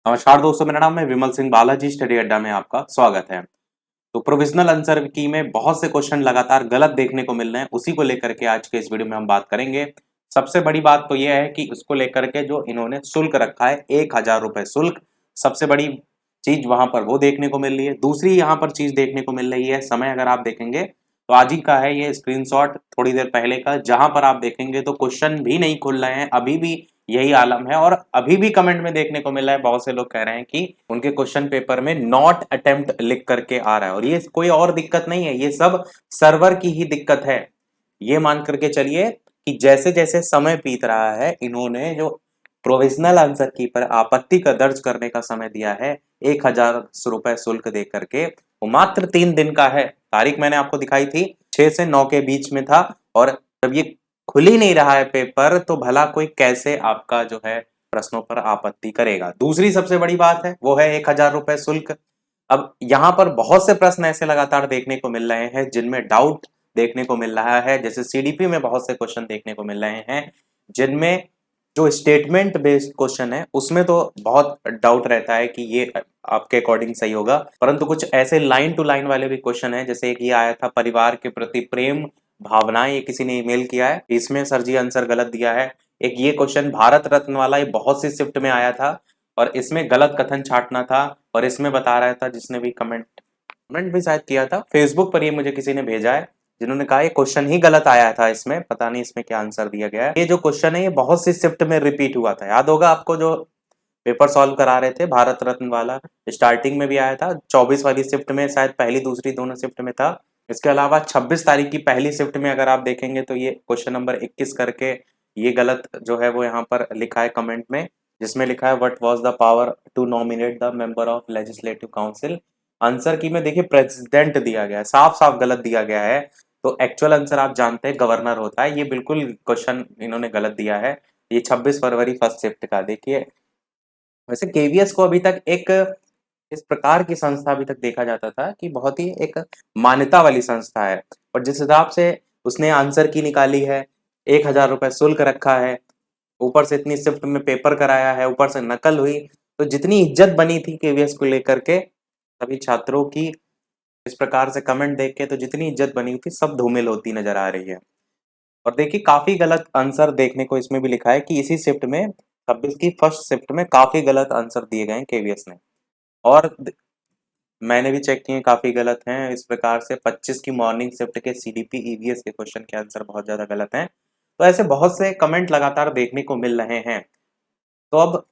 नमस्कार दोस्तों, मेरा नाम है विमल सिंह बालाजी। स्टडी अड्डा में आपका स्वागत है। तो प्रोविजनल आंसर की में बहुत से क्वेश्चन लगातार गलत देखने को मिल रहे हैं, उसी को लेकर के आज के इस वीडियो में हम बात करेंगे। सबसे बड़ी बात तो यह है कि उसको लेकर के जो इन्होंने शुल्क रखा है, 1,000 रुपए शुल्क, सबसे बड़ी चीज वहां पर वो देखने को मिल रही है। दूसरी यहाँ पर चीज देखने को मिल रही है समय, अगर आप देखेंगे तो आज ही का है ये स्क्रीनशॉट, थोड़ी देर पहले का, जहां पर आप देखेंगे तो क्वेश्चन भी नहीं खुल रहे हैं, अभी भी यही आलम है। और अभी भी कमेंट में देखने को मिला है, बहुत से लोग कह रहे हैं कि उनके क्वेश्चन पेपर में नॉट अटेम्प्ट लिख करके आ रहा है, और ये कोई और दिक्कत नहीं है, ये सब सर्वर की ही दिक्कत है। ये मान करके चलिए कि जैसे जैसे समय बीत रहा है, इन्होंने जो प्रोविजनल आंसर की पर आपत्ति का दर्ज करने का समय दिया है 1,000 रुपए शुल्क दे करके, वो मात्र 3 दिन का है। तारीख मैंने आपको दिखाई थी, 6 से 9 के बीच में था। और जब ये खुल ही नहीं रहा है पेपर, तो भला कोई कैसे आपका जो है प्रश्नों पर आपत्ति करेगा। दूसरी सबसे बड़ी बात है वो है 1,000 रुपए शुल्क। अब यहाँ पर बहुत से प्रश्न ऐसे लगातार देखने को मिल रहे हैं जिनमें डाउट देखने को मिल रहा है। जैसे सीडीपी में बहुत से क्वेश्चन देखने को मिल रहे हैं जिनमें जो स्टेटमेंट बेस्ड क्वेश्चन है उसमें तो बहुत डाउट रहता है कि ये आपके अकॉर्डिंग सही होगा, परंतु कुछ ऐसे लाइन टू लाइन वाले भी क्वेश्चन है। जैसे एक ये आया था, परिवार के प्रति प्रेम भावनाएं, ये किसी ने ईमेल किया है, इसमें सर जी आंसर गलत दिया है। एक ये क्वेश्चन भारत रत्न वाला, ये बहुत सी शिफ्ट में आया था और इसमें गलत कथन छाटना था। और इसमें बता रहा था, जिसने भी कमेंट कमेंट भी शायद किया था फेसबुक पर, ये मुझे किसी ने भेजा है, जिन्होंने कहा ये क्वेश्चन ही गलत आया था, इसमें पता नहीं इसमें क्या आंसर दिया गया है। ये जो क्वेश्चन है ये बहुत सी शिफ्ट में रिपीट हुआ था, याद होगा आपको, जो पेपर सॉल्व करा रहे थे भारत रत्न वाला, स्टार्टिंग में भी आया था, 24 वाली शिफ्ट में शायद, पहली दूसरी दोनों शिफ्ट में था। इसके अलावा 26 तारीख की पहली शिफ्ट में अगर आप देखेंगे तो ये क्वेश्चन नंबर 21 करके ये गलत जो है वो यहाँ पर लिखा है कमेंट में, जिसमें लिखा है what was the power to nominate the member of legislative council. Answer की में देखिए प्रेसिडेंट दिया गया है, साफ साफ गलत दिया गया है। तो एक्चुअल आंसर आप जानते हैं गवर्नर होता है, ये बिल्कुल क्वेश्चन इन्होंने गलत दिया है। ये 26 फरवरी फर्स्ट शिफ्ट का देखिए। वैसे केवीएस को अभी तक एक इस प्रकार की संस्था अभी तक देखा जाता था कि बहुत ही एक मान्यता वाली संस्था है, और जिस हिसाब से उसने आंसर की निकाली है, 1,000 रुपए शुल्क रखा है, ऊपर से इतनी शिफ्ट में पेपर कराया है, ऊपर से नकल हुई, तो जितनी इज्जत बनी थी केवीएस को लेकर के सभी छात्रों की, इस प्रकार से कमेंट देख के तो जितनी इज्जत बनी थी सब धूमिल होती नजर आ रही है। और देखिए काफी गलत आंसर देखने को इसमें भी लिखा है कि इसी शिफ्ट में 26 की फर्स्ट शिफ्ट में काफी गलत आंसर दिए गए हैं केवीएस ने। और मैंने भी चेक किए, काफी गलत हैं। इस प्रकार से 25 की मॉर्निंग शिफ्ट के सीडीपी ईवीएस के क्वेश्चन के आंसर बहुत ज्यादा गलत हैं। तो ऐसे बहुत से कमेंट लगातार देखने को मिल रहे हैं। तो अब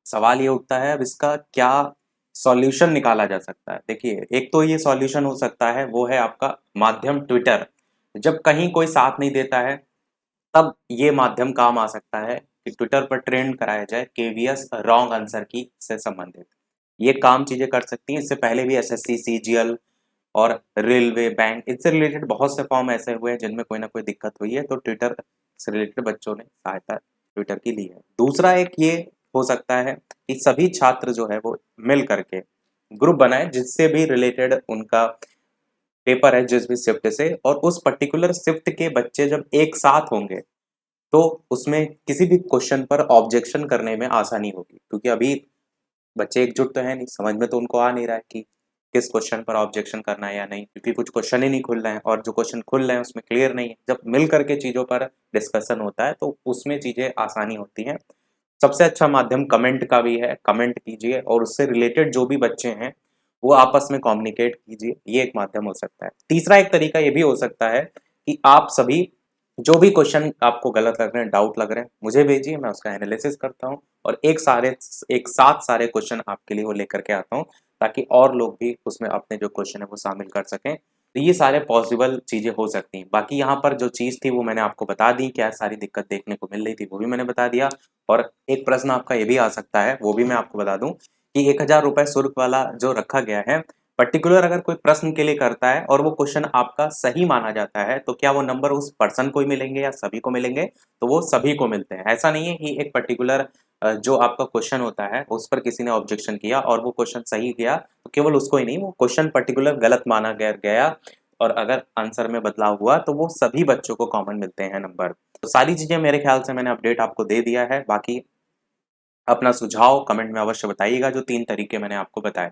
सवाल ये उठता है, अब इसका क्या सॉल्यूशन निकाला जा सकता है। देखिए, एक तो ये सॉल्यूशन हो सकता है वो है आपका माध्यम ट्विटर। जब कहीं कोई साथ नहीं देता है तब ये माध्यम काम आ सकता है कि ट्विटर पर ट्रेंड कराया जाए केवीएस रॉन्ग आंसर की से संबंधित। ये काम चीजें कर सकती हैं। इससे पहले भी एसएससी, सीजीएल और रेलवे, बैंक, इनसे रिलेटेड बहुत से फॉर्म ऐसे हुए हैं जिनमें कोई ना कोई दिक्कत हुई है, तो ट्विटर से रिलेटेड बच्चों ने सहायता ट्विटर की ली है। दूसरा एक ये हो सकता है कि सभी छात्र जो है वो मिल करके ग्रुप बनाए, जिससे भी रिलेटेड उनका पेपर है जिस भी शिफ्ट से, और उस पर्टिकुलर शिफ्ट के बच्चे जब एक साथ होंगे तो उसमें किसी भी क्वेश्चन पर ऑब्जेक्शन करने में आसानी होगी। क्योंकि अभी बच्चे एकजुट तो है नहीं, समझ में तो उनको आ नहीं रहा है कि किस क्वेश्चन पर ऑब्जेक्शन करना है या नहीं, क्योंकि कुछ क्वेश्चन ही नहीं खुल रहे हैं, और जो क्वेश्चन खुल रहे हैं उसमें क्लियर नहीं है। जब मिल करके चीज़ों पर डिस्कशन होता है तो उसमें चीज़ें आसानी होती हैं। सबसे अच्छा माध्यम कमेंट का भी है, कमेंट कीजिए और उससे रिलेटेड जो भी बच्चे हैं वो आपस में कम्युनिकेट कीजिए, ये एक माध्यम हो सकता है। तीसरा एक तरीका ये भी हो सकता है कि आप सभी जो भी क्वेश्चन आपको गलत लग रहे हैं, डाउट लग रहे हैं, मुझे भेजिए, मैं उसका एनालिसिस करता हूँ और एक साथ सारे क्वेश्चन आपके लिए वो लेकर के आता हूँ, ताकि और लोग भी उसमें अपने जो क्वेश्चन है वो शामिल कर सकें। तो ये सारे पॉसिबल चीज़ें हो सकती हैं। बाकी यहाँ पर जो चीज़ थी वो मैंने आपको बता दी, क्या सारी दिक्कत देखने को मिल रही थी वो भी मैंने बता दिया। और एक प्रश्न आपका ये भी आ सकता है, वो भी मैं आपको बता दूं कि 1,000 रुपए शुल्क वाला जो रखा गया है, पर्टिकुलर अगर कोई प्रश्न के लिए करता है और वो क्वेश्चन आपका सही माना जाता है, तो क्या वो नंबर उस पर्सन को ही मिलेंगे या सभी को मिलेंगे? तो वो सभी को मिलते हैं। ऐसा नहीं है कि एक पर्टिकुलर जो आपका क्वेश्चन होता है उस पर किसी ने ऑब्जेक्शन किया और वो क्वेश्चन सही गया तो केवल उसको ही नहीं, वो क्वेश्चन पर्टिकुलर गलत माना गया और अगर आंसर में बदलाव हुआ तो वो सभी बच्चों को कॉमन मिलते हैं नंबर। तो सारी चीजें मेरे ख्याल से मैंने अपडेट आपको दे दिया है। बाकी अपना सुझाव कमेंट में अवश्य बताइएगा, जो 3 तरीके मैंने आपको बताए।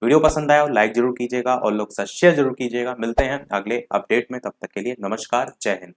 वीडियो पसंद आया हो लाइक ज़रूर कीजिएगा और लोग साथ शेयर ज़रूर कीजिएगा। मिलते हैं अगले अपडेट में, तब तक के लिए नमस्कार, जय हिंद।